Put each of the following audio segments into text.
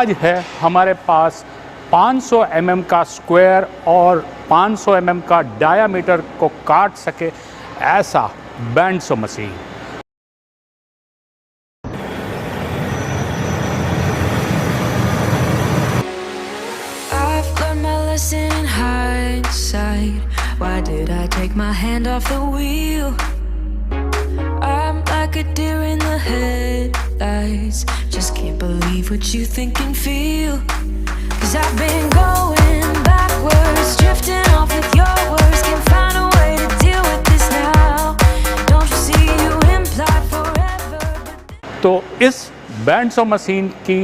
आज है हमारे पास 500 mm का स्क्वायर और 500 mm का डायामीटर को काट सके ऐसा बैंडसो machine. Why did I take my hand off the wheel? I'm like a deer in the headlights. Just can't believe what you think and feel. 'Cause I've been going backwards, drifting off with your words. Can't find a way to deal with this now. Don't you see you implied forever? तो इस बैंडसो machine की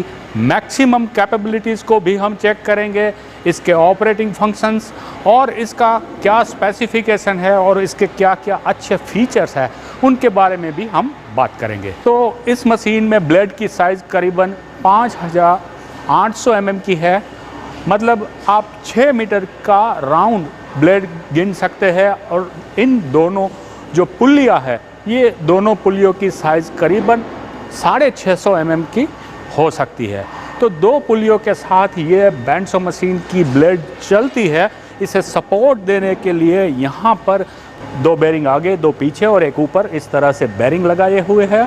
maximum capabilities को भी हम check करेंगे, इसके operating functions और इसका क्या स्पेसिफिकेशन है और इसके क्या क्या अच्छे फीचर्स हैं उनके बारे में भी हम बात करेंगे। तो इस मशीन में ब्लेड की साइज़ करीबन 5800 mm की है, मतलब आप 6 मीटर का राउंड ब्लेड गिन सकते हैं। और इन दोनों जो पुल्लियाँ है, ये दोनों पुल्लियों की साइज़ करीबन 650 mm की हो सकती है। तो दो पुलियों के साथ ये बैंडसो मशीन की ब्लेड चलती है। इसे सपोर्ट देने के लिए यहाँ पर 2 बेरिंग आगे, 2 पीछे और एक ऊपर इस तरह से बेरिंग लगाए हुए हैं।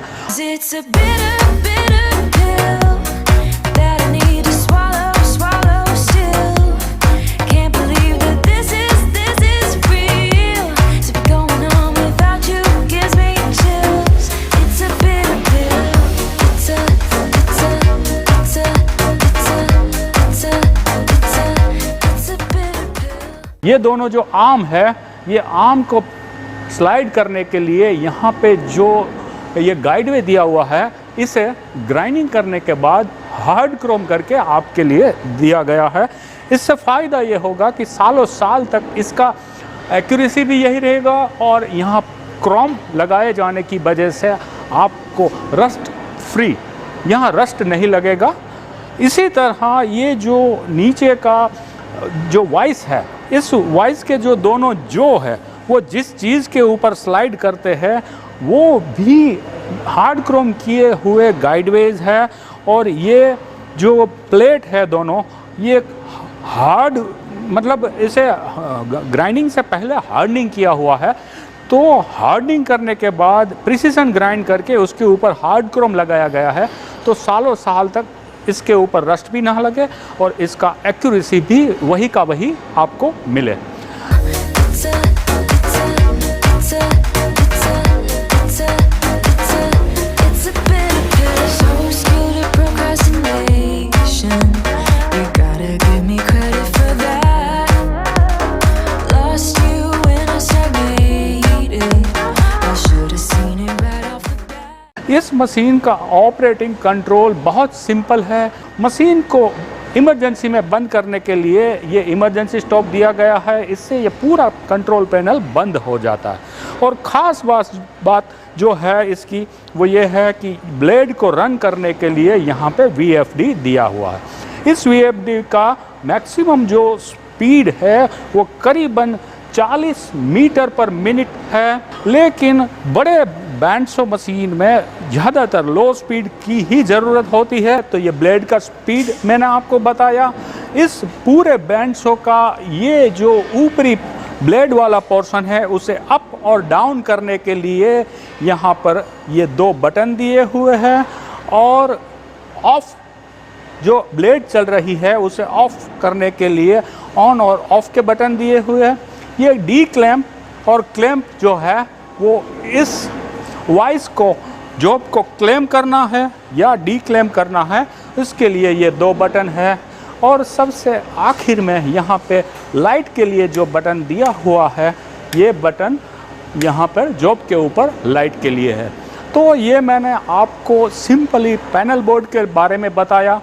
ये दोनों जो आर्म है, ये आर्म को स्लाइड करने के लिए यहाँ पे जो ये गाइडवे दिया हुआ है, इसे ग्राइंडिंग करने के बाद हार्ड क्रोम करके आपके लिए दिया गया है। इससे फ़ायदा ये होगा कि सालों साल तक इसका एक्यूरेसी भी यही रहेगा और यहाँ क्रोम लगाए जाने की वजह से आपको रस्ट फ्री, यहाँ रस्ट नहीं लगेगा। इसी तरह ये जो नीचे का जो वाइस है, इस वाइस के जो दोनों जो है वो जिस चीज़ के ऊपर स्लाइड करते हैं वो भी हार्ड क्रोम किए हुए गाइडवेज है। और ये जो प्लेट है दोनों, ये हार्ड, मतलब इसे ग्राइंडिंग से पहले हार्डनिंग किया हुआ है। तो हार्डनिंग करने के बाद प्रिसीजन ग्राइंड करके उसके ऊपर हार्ड क्रोम लगाया गया है, तो सालों साल तक इसके ऊपर रस्ट भी ना लगे और इसका एक्यूरेसी भी वही का वही आपको मिले। इस मशीन का ऑपरेटिंग कंट्रोल बहुत सिंपल है। मशीन को इमरजेंसी में बंद करने के लिए ये इमरजेंसी स्टॉप दिया गया है, इससे ये पूरा कंट्रोल पैनल बंद हो जाता है। और ख़ास बात जो है इसकी वो ये है कि ब्लेड को रन करने के लिए यहाँ पे VFD दिया हुआ है। इस VFD का मैक्सिमम जो स्पीड है वो करीबन 40 मीटर पर मिनट है, लेकिन बड़े बैंडसो मशीन में ज़्यादातर लो स्पीड की ही ज़रूरत होती है। तो ये ब्लेड का स्पीड मैंने आपको बताया। इस पूरे बैंडसो का ये जो ऊपरी ब्लेड वाला पोर्शन है उसे अप और डाउन करने के लिए यहाँ पर ये 2 बटन दिए हुए हैं और ऑफ जो ब्लेड चल रही है उसे ऑफ करने के लिए ऑन और ऑफ के बटन दिए हुए हैं। ये डी क्लैंप और क्लैंप जो है वो इस वाइस को जॉब को क्लेम करना है या डी क्लेम करना है, इसके लिए ये 2 बटन है। और सबसे आखिर में यहाँ पे लाइट के लिए जो बटन दिया हुआ है, ये बटन यहाँ पर जॉब के ऊपर लाइट के लिए है। तो ये मैंने आपको सिंपली पैनल बोर्ड के बारे में बताया।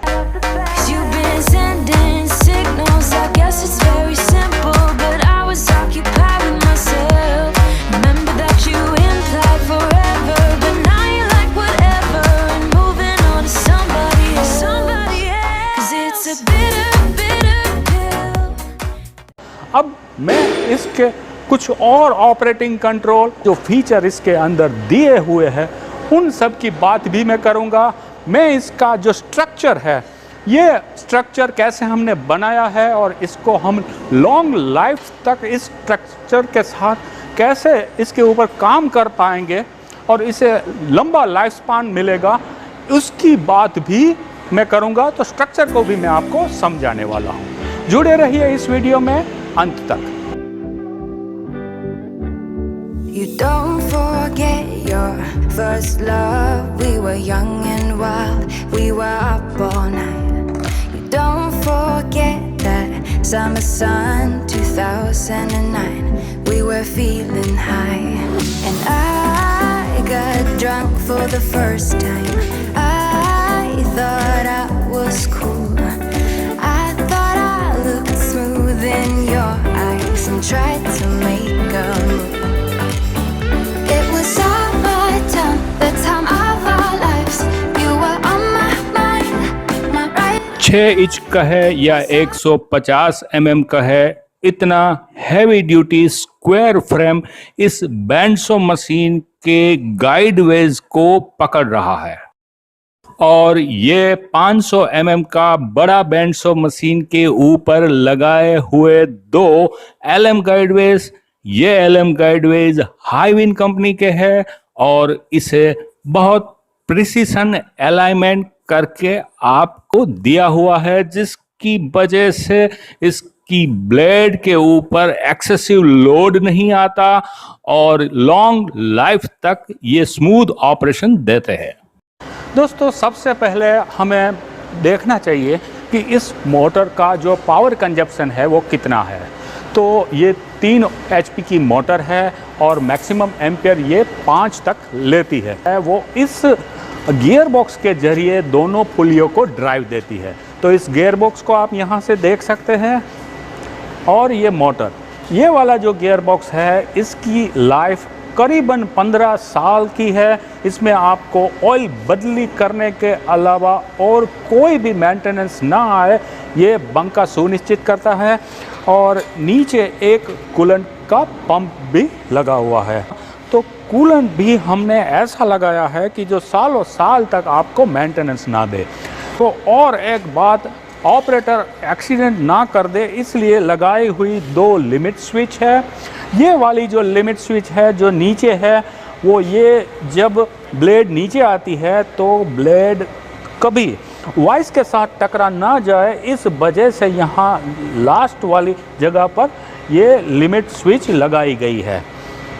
अब मैं इसके कुछ और ऑपरेटिंग कंट्रोल जो फीचर इसके अंदर दिए हुए हैं उन सब की बात भी मैं करूंगा। मैं इसका जो स्ट्रक्चर है ये स्ट्रक्चर कैसे हमने बनाया है और इसको हम लॉन्ग लाइफ तक इस स्ट्रक्चर के साथ कैसे इसके ऊपर काम कर पाएंगे और इसे लंबा लाइफ स्पान मिलेगा, उसकी बात भी मैं करूँगा। तो स्ट्रक्चर को भी मैं आपको समझाने वाला हूँ। जुड़े रहिए इस वीडियो में अंत तक। You don't forget your first love. We were young and wild, we were up all night. You don't forget that summer sun 2009. We were feeling high, and I got drunk for the first time. I thought I was cool. I thought I looked smooth in your eyes and tried to make a move. It was summertime, the time of our lives. You were on my mind, my right. 6 inch का है या 150 mm का है, इतना heavy duty square frame इस बैंडसो machine के guide veg को पकड़ रहा है। और ये 500 mm का बड़ा बैंडसो मशीन के ऊपर लगाए हुए 2 LM गाइडवेज, ये LM गाइडवेज हाईविन कंपनी के हैं और इसे बहुत प्रिसीशन अलाइनमेंट करके आपको दिया हुआ है, जिसकी वजह से इसकी ब्लेड के ऊपर एक्सेसिव लोड नहीं आता और लॉन्ग लाइफ तक ये स्मूथ ऑपरेशन देते हैं। दोस्तों, सबसे पहले हमें देखना चाहिए कि इस मोटर का जो पावर कंजप्शन है वो कितना है। तो ये 3 HP की मोटर है और मैक्सिमम एम्पियर ये 5 तक लेती है। वो इस गियर बॉक्स के जरिए दोनों पुलियों को ड्राइव देती है। तो इस गियर बॉक्स को आप यहाँ से देख सकते हैं। और ये मोटर, ये वाला जो गियर बॉक्स है, इसकी लाइफ करीबन 15 साल की है। इसमें आपको ऑयल बदली करने के अलावा और कोई भी मेंटेनेंस ना आए, ये बंका सुनिश्चित करता है। और नीचे एक कूलेंट का पंप भी लगा हुआ है। तो कूलेंट भी हमने ऐसा लगाया है कि जो सालों साल तक आपको मेंटेनेंस ना दे। तो और एक बात, ऑपरेटर एक्सीडेंट ना कर दे इसलिए लगाई हुई 2 लिमिट स्विच है। ये वाली जो लिमिट स्विच है जो नीचे है, वो ये जब ब्लेड नीचे आती है तो ब्लेड कभी वाइस के साथ टकरा ना जाए, इस वजह से यहाँ लास्ट वाली जगह पर ये लिमिट स्विच लगाई गई है।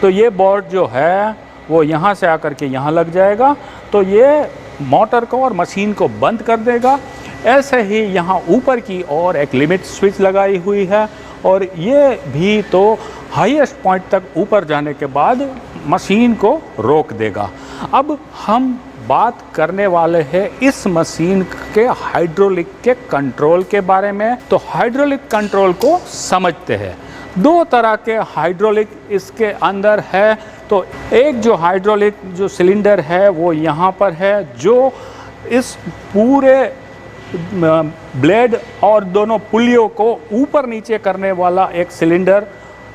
तो ये बोर्ड जो है वो यहाँ से आकर के यहाँ लग जाएगा, तो ये मोटर को और मशीन को बंद कर देगा। ऐसे ही यहाँ ऊपर की ओर एक लिमिट स्विच लगाई हुई है और ये भी तो हाईएस्ट पॉइंट तक ऊपर जाने के बाद मशीन को रोक देगा। अब हम बात करने वाले हैं इस मशीन के हाइड्रोलिक के कंट्रोल के बारे में। तो हाइड्रोलिक कंट्रोल को समझते हैं। 2 तरह के हाइड्रोलिक इसके अंदर है। तो एक जो हाइड्रोलिक जो सिलेंडर है वो यहाँ पर है, जो इस पूरे ब्लेड और दोनों पुलियों को ऊपर नीचे करने वाला एक सिलेंडर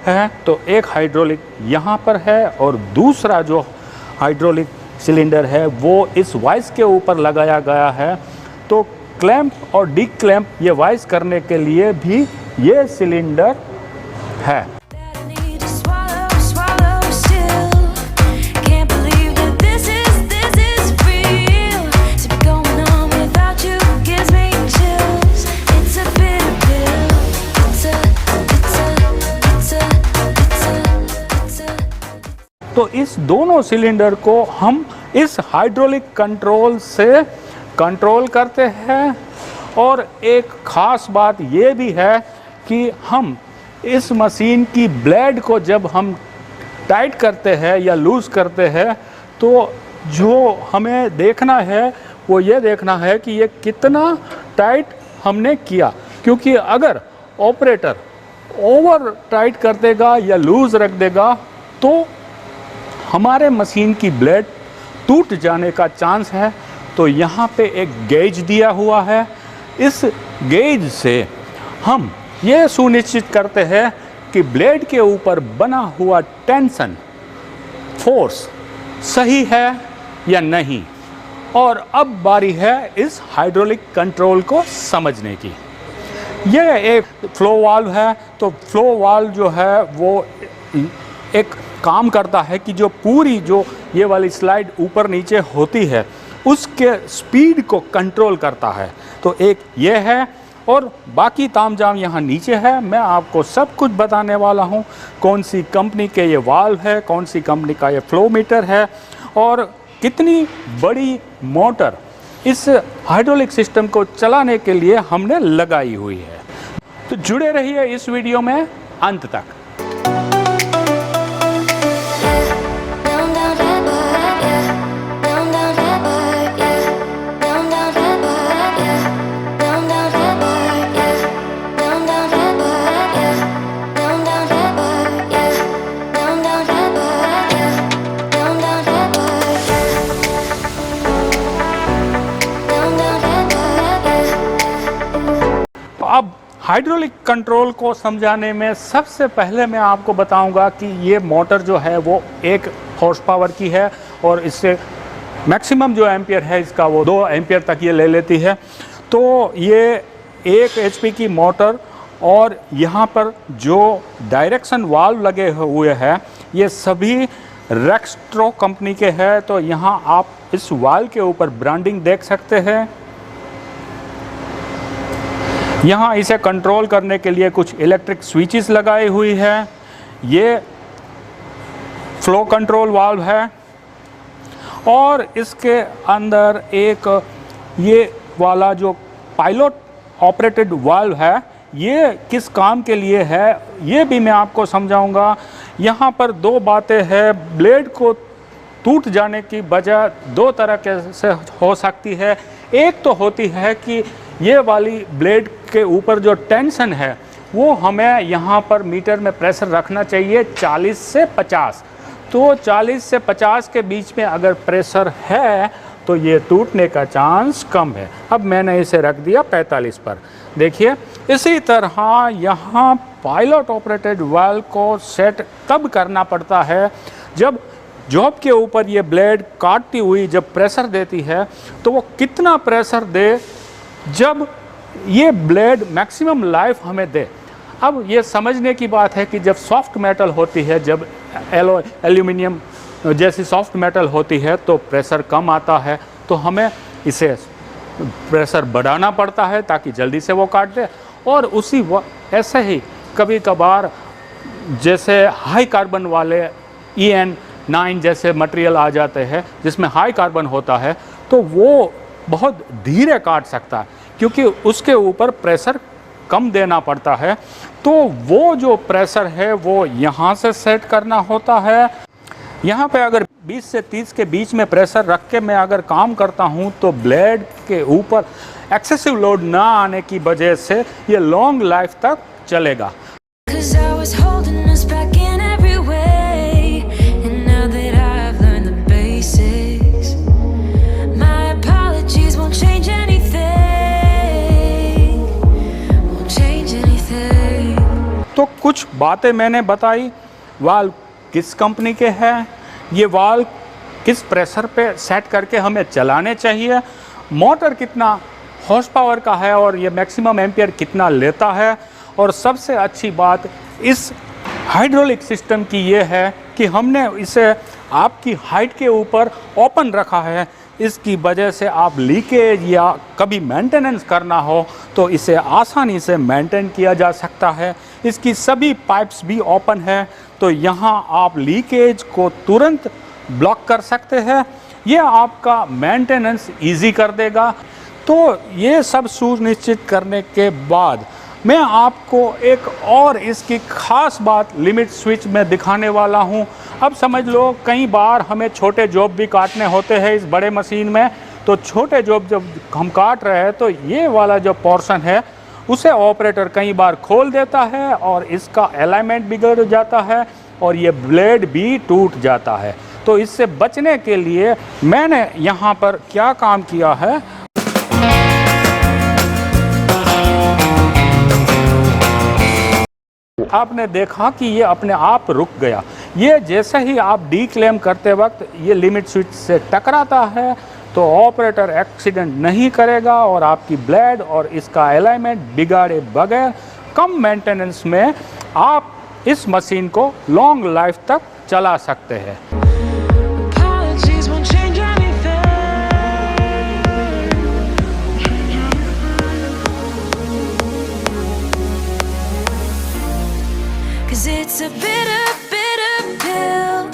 है। तो एक हाइड्रोलिक यहाँ पर है और दूसरा जो हाइड्रोलिक सिलेंडर है वो इस वाइस के ऊपर लगाया गया है। तो क्लैंप और डी क्लैंप ये वाइस करने के लिए भी ये सिलेंडर है। तो इस दोनों सिलेंडर को हम इस हाइड्रोलिक कंट्रोल से कंट्रोल करते हैं। और एक ख़ास बात ये भी है कि हम इस मशीन की ब्लेड को जब हम टाइट करते हैं या लूज़ करते हैं, तो जो हमें देखना है वो ये देखना है कि ये कितना टाइट हमने किया। क्योंकि अगर ऑपरेटर ओवर टाइट कर देगा या लूज़ रख देगा तो हमारे मशीन की ब्लेड टूट जाने का चांस है। तो यहाँ पे एक गेज दिया हुआ है। इस गेज से हम ये सुनिश्चित करते हैं कि ब्लेड के ऊपर बना हुआ टेंशन फोर्स सही है या नहीं। और अब बारी है इस हाइड्रोलिक कंट्रोल को समझने की। ये एक फ्लो वाल्व है, तो फ्लो वाल्व जो है वो एक काम करता है कि जो पूरी जो ये वाली स्लाइड ऊपर नीचे होती है उसके स्पीड को कंट्रोल करता है। तो एक ये है और बाकी तामझाम यहाँ नीचे है। मैं आपको सब कुछ बताने वाला हूँ, कौन सी कंपनी के ये वाल्व है, कौन सी कंपनी का ये फ्लो मीटर है और कितनी बड़ी मोटर इस हाइड्रोलिक सिस्टम को चलाने के लिए हमने लगाई हुई है। तो जुड़े रहिए इस वीडियो में अंत तक। अब हाइड्रोलिक कंट्रोल को समझाने में सबसे पहले मैं आपको बताऊंगा कि ये मोटर जो है वो 1 हॉर्स पावर की है और इससे मैक्सिमम जो एम्पियर है इसका वो 2 एम्पियर तक ये ले लेती है। तो ये 1 एचपी की मोटर और यहाँ पर जो डायरेक्शन वाल्व लगे हुए हैं ये सभी रेक्सट्रो कंपनी के हैं। तो यहाँ आप इस वाल्व के ऊपर ब्रांडिंग देख सकते हैं। यहाँ इसे कंट्रोल करने के लिए कुछ इलेक्ट्रिक स्विचेस लगाई हुई है। ये फ्लो कंट्रोल वाल्व है और इसके अंदर एक ये वाला जो पायलट ऑपरेटेड वाल्व है ये किस काम के लिए है ये भी मैं आपको समझाऊंगा। यहाँ पर 2 बातें हैं। ब्लेड को टूट जाने की वजह 2 तरह के से हो सकती है। एक तो होती है कि ये वाली ब्लेड के ऊपर जो टेंशन है वो हमें यहाँ पर मीटर में प्रेशर रखना चाहिए 40 से 50। तो 40 से 50 के बीच में अगर प्रेशर है तो ये टूटने का चांस कम है। अब मैंने इसे रख दिया 45 पर। देखिए इसी तरह यहाँ पायलट ऑपरेटेड वाल्व को सेट तब करना पड़ता है जब जॉब के ऊपर ये ब्लेड काटती हुई जब प्रेशर देती है तो वो कितना प्रेशर दे जब ये ब्लेड मैक्सिमम लाइफ हमें दे। अब ये समझने की बात है कि जब सॉफ्ट मेटल होती है, जब एल्यूमिनियम जैसी सॉफ्ट मेटल होती है तो प्रेशर कम आता है, तो हमें इसे प्रेशर बढ़ाना पड़ता है ताकि जल्दी से वो काट दे। और उसी ऐसे ही कभी कभार जैसे हाई कार्बन वाले EN9 जैसे मटेरियल आ जाते हैं जिसमें हाई कार्बन होता है तो वो बहुत धीरे काट सकता है क्योंकि उसके ऊपर प्रेशर कम देना पड़ता है। तो वो जो प्रेशर है वो यहाँ से सेट करना होता है। यहाँ पे अगर 20 से 30 के बीच में प्रेशर रख के मैं अगर काम करता हूँ तो ब्लेड के ऊपर एक्सेसिव लोड ना आने की वजह से ये लॉन्ग लाइफ तक चलेगा। तो कुछ बातें मैंने बताई, वाल्व किस कंपनी के हैं, ये वाल्व किस प्रेशर पे सेट करके हमें चलाने चाहिए, मोटर कितना हॉर्स पावर का है और ये मैक्सिमम एम्पियर कितना लेता है। और सबसे अच्छी बात इस हाइड्रोलिक सिस्टम की ये है कि हमने इसे आपकी हाइट के ऊपर ओपन रखा है। इसकी वजह से आप लीकेज या कभी मेंटेनेंस करना हो तो इसे आसानी से मेंटेन किया जा सकता है। इसकी सभी पाइप्स भी ओपन है तो यहाँ आप लीकेज को तुरंत ब्लॉक कर सकते हैं। ये आपका मेंटेनेंस इजी कर देगा। तो ये सब सुनिश्चित करने के बाद मैं आपको एक और इसकी खास बात लिमिट स्विच में दिखाने वाला हूँ। अब समझ लो कई बार हमें छोटे जॉब भी काटने होते हैं इस बड़े मशीन में, तो छोटे जॉब जब हम काट रहे हैं तो ये वाला जो पोर्शन है उसे ऑपरेटर कई बार खोल देता है और इसका अलाइनमेंट बिगड़ जाता है और ये ब्लेड भी टूट जाता है। तो इससे बचने के लिए मैंने यहाँ पर क्या काम किया है, आपने देखा कि ये अपने आप रुक गया। ये जैसे ही आप डी क्लेम करते वक्त ये लिमिट स्विच से टकराता है तो ऑपरेटर एक्सीडेंट नहीं करेगा और आपकी ब्लेड और इसका अलाइनमेंट बिगाड़े बगैर कम मेंटेनेंस में आप इस मशीन को लॉन्ग लाइफ तक चला सकते हैं। Apologies won't change anything. 'Cause it's a bitter, bitter pill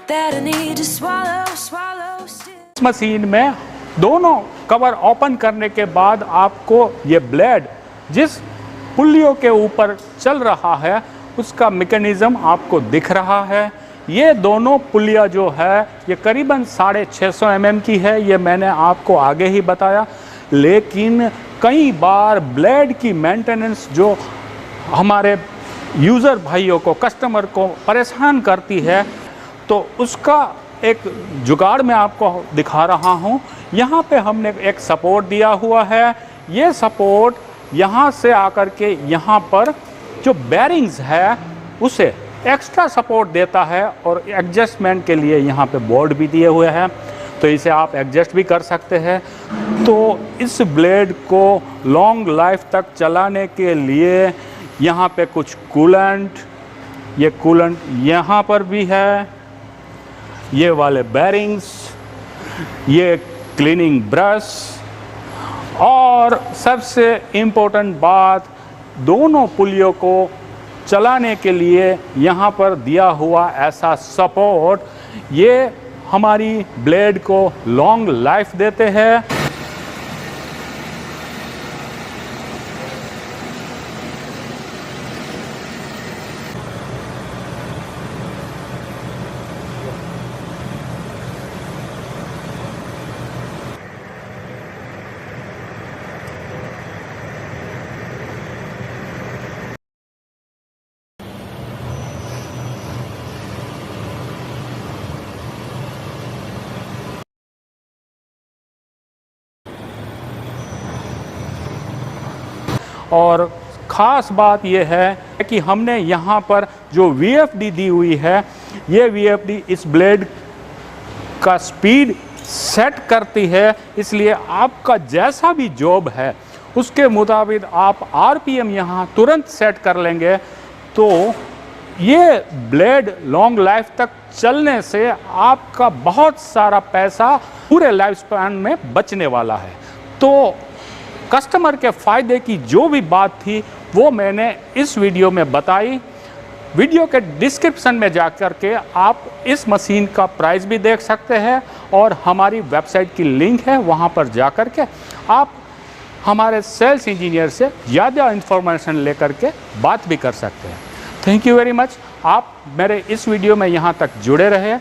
that I need to swallow, swallow still. इस मशीन में दोनों कवर ओपन करने के बाद आपको ये ब्लेड जिस पुल्लियों के ऊपर चल रहा है उसका मैकेनिज्म आपको दिख रहा है। ये दोनों पुलिया जो है ये करीबन 650 mm की है, ये मैंने आपको आगे ही बताया। लेकिन कई बार ब्लेड की मेंटेनेंस जो हमारे यूज़र भाइयों को, कस्टमर को परेशान करती है, तो उसका एक जुगाड़ मैं आपको दिखा रहा हूँ। यहाँ पे हमने एक सपोर्ट दिया हुआ है। ये सपोर्ट यहाँ से आकर के यहाँ पर जो बेरिंग्स है उसे एक्स्ट्रा सपोर्ट देता है और एडजस्टमेंट के लिए यहाँ पे बोर्ड भी दिए हुए हैं, तो इसे आप एडजस्ट भी कर सकते हैं। तो इस ब्लेड को लॉन्ग लाइफ तक चलाने के लिए यहाँ पे कुछ कूलेंट, ये कूलेंट यहाँ पर भी है, ये वाले बेरिंग्स, ये क्लीनिंग ब्रश और सबसे इम्पोर्टेंट बात, दोनों पुलियों को चलाने के लिए यहाँ पर दिया हुआ ऐसा सपोर्ट, ये हमारी ब्लेड को लॉन्ग लाइफ देते हैं। और ख़ास बात यह है कि हमने यहाँ पर जो VFD दी हुई है, ये VFD इस ब्लेड का स्पीड सेट करती है, इसलिए आपका जैसा भी जॉब है उसके मुताबिक आप RPM यहाँ तुरंत सेट कर लेंगे, तो ये ब्लेड लॉन्ग लाइफ तक चलने से आपका बहुत सारा पैसा पूरे लाइफ स्पैन में बचने वाला है। तो कस्टमर के फ़ायदे की जो भी बात थी वो मैंने इस वीडियो में बताई। वीडियो के डिस्क्रिप्शन में जाकर के आप इस मशीन का प्राइस भी देख सकते हैं और हमारी वेबसाइट की लिंक है, वहां पर जाकर के आप हमारे सेल्स इंजीनियर से ज़्यादा इंफॉर्मेशन लेकर के बात भी कर सकते हैं। Thank you very much. आप मेरे इस वीडियो में यहाँ तक जुड़े रहे।